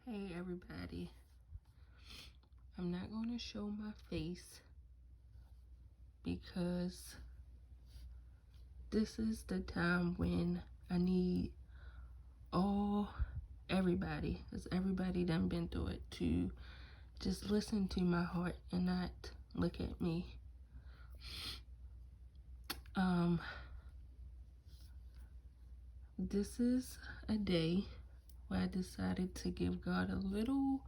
Hey everybody, I'm not going to show my face because this is the time when I need everybody, because everybody done been through it, to just listen to my heart and not look at me. This is a day where I decided to give God a little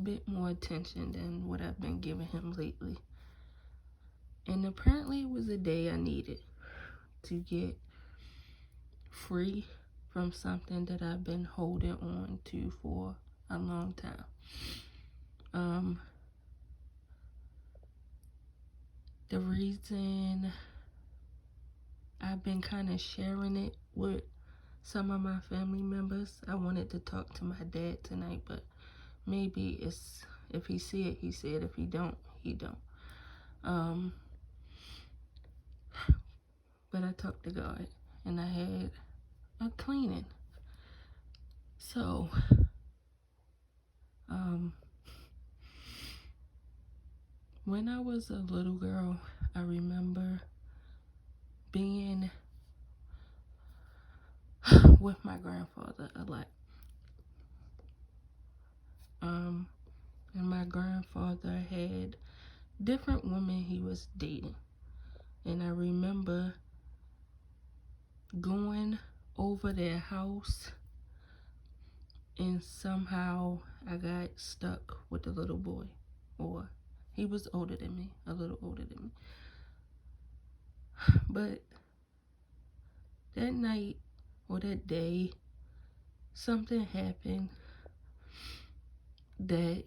bit more attention than what I've been giving him lately. And apparently it was a day I needed to get free from something that I've been holding on to for a long time. The reason I've been kind of sharing it with some of my family members, I wanted to talk to my dad tonight, but maybe it's, if he see it, he see it. If he don't, he don't. But I talked to God, and I had a cleaning. So, when I was a little girl, I remember being with my grandfather a lot. And my grandfather had different women he was dating. And I remember going over their house, and somehow I got stuck with the little boy. Or he was older than me, a little older than me. But that night or that day, something happened that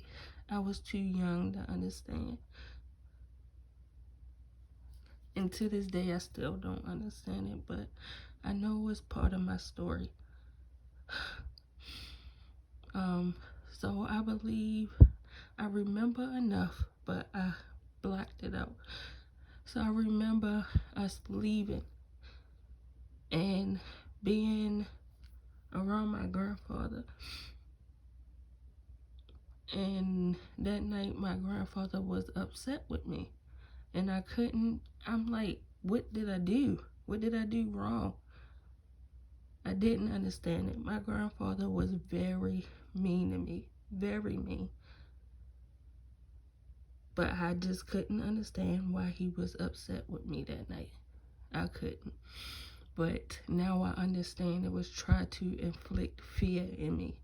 I was too young to understand. And to this day, I still don't understand it, but I know it's part of my story. So I believe I remember enough, but I blocked it out. So I remember us leaving and being around my grandfather. And that night, my grandfather was upset with me. And I'm like, what did I do? What did I do wrong? I didn't understand it. My grandfather was very mean to me, very mean. But I just couldn't understand why he was upset with me that night. I couldn't. But now I understand it was trying to inflict fear in me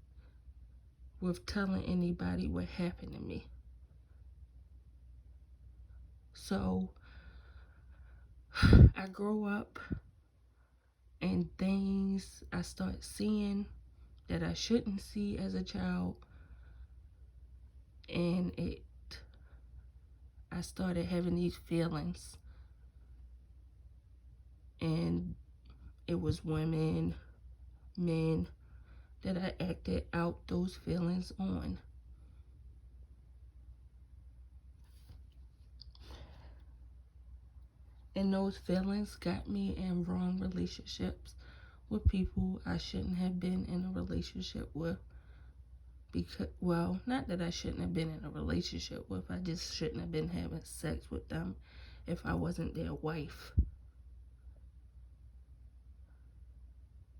with telling anybody what happened to me. So I grow up and things I start seeing that I shouldn't see as a child, and I started having these feelings, and it was women, men that I acted out those feelings on. And those feelings got me in wrong relationships with people I shouldn't have been in a relationship with. Because, well, not that I shouldn't have been in a relationship with, I just shouldn't have been having sex with them if I wasn't their wife.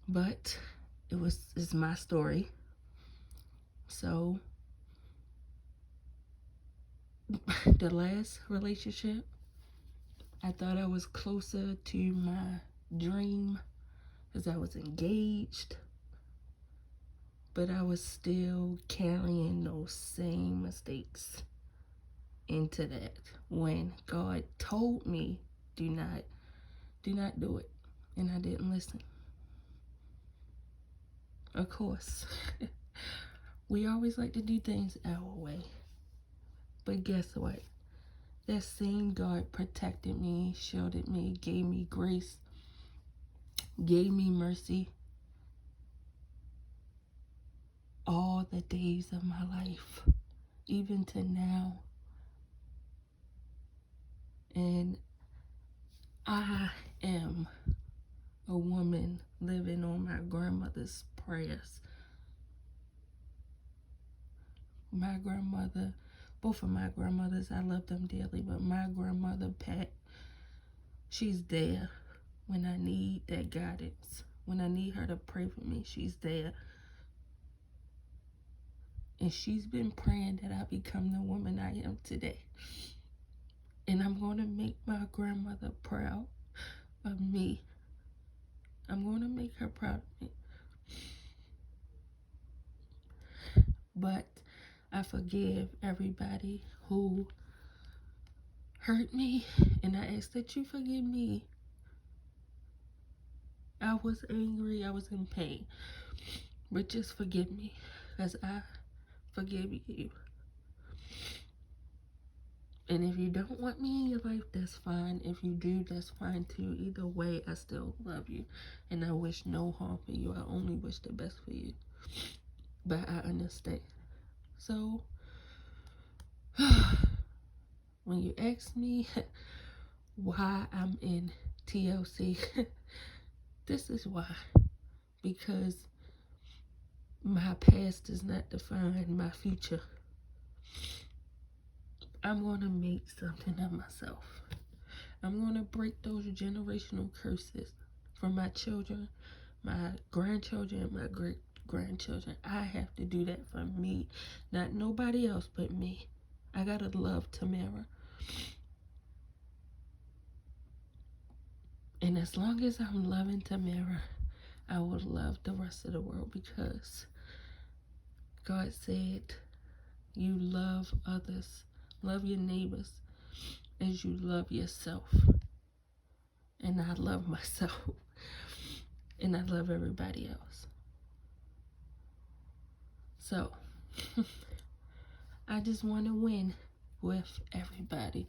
But it's my story. So the last relationship, I thought I was closer to my dream because I was engaged, but I was still carrying those same mistakes into that when God told me do not do it, and I didn't listen. Of course, we always like to do things our way, but guess what? That same God protected me, shielded me, gave me grace, gave me mercy all the days of my life, even to now. And I am a woman living on my grandmother's prayers. my grandmother, both of my grandmothers, I love them dearly, but my grandmother, Pat, she's there when I need that guidance. When I need her to pray for me, she's there. And she's been praying that I become the woman I am today. And I'm going to make my grandmother proud of me. I'm going to make her proud of me. But I forgive everybody who hurt me, and I ask that you forgive me. I was angry, I was in pain, but just forgive me as I forgive you. And if you don't want me in your life, that's fine. If you do, that's fine too. Either way, I still love you, and I wish no harm for you. I only wish the best for you, but I understand. So when you ask me why I'm in TLC, this is why. Because my past does not define my future. I'm going to make something of myself. I'm going to break those generational curses from my children, my grandchildren, and my great-grandchildren. I have to do that for me, not nobody else but me. I got to love Tamara. And as long as I'm loving Tamara, I will love the rest of the world, because God said, you love others, love your neighbors as you love yourself. And I love myself, and I love everybody else. So I just want to win with everybody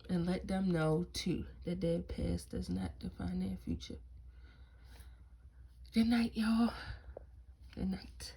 and let them know too that their past does not define their future. Good night, y'all. Good night.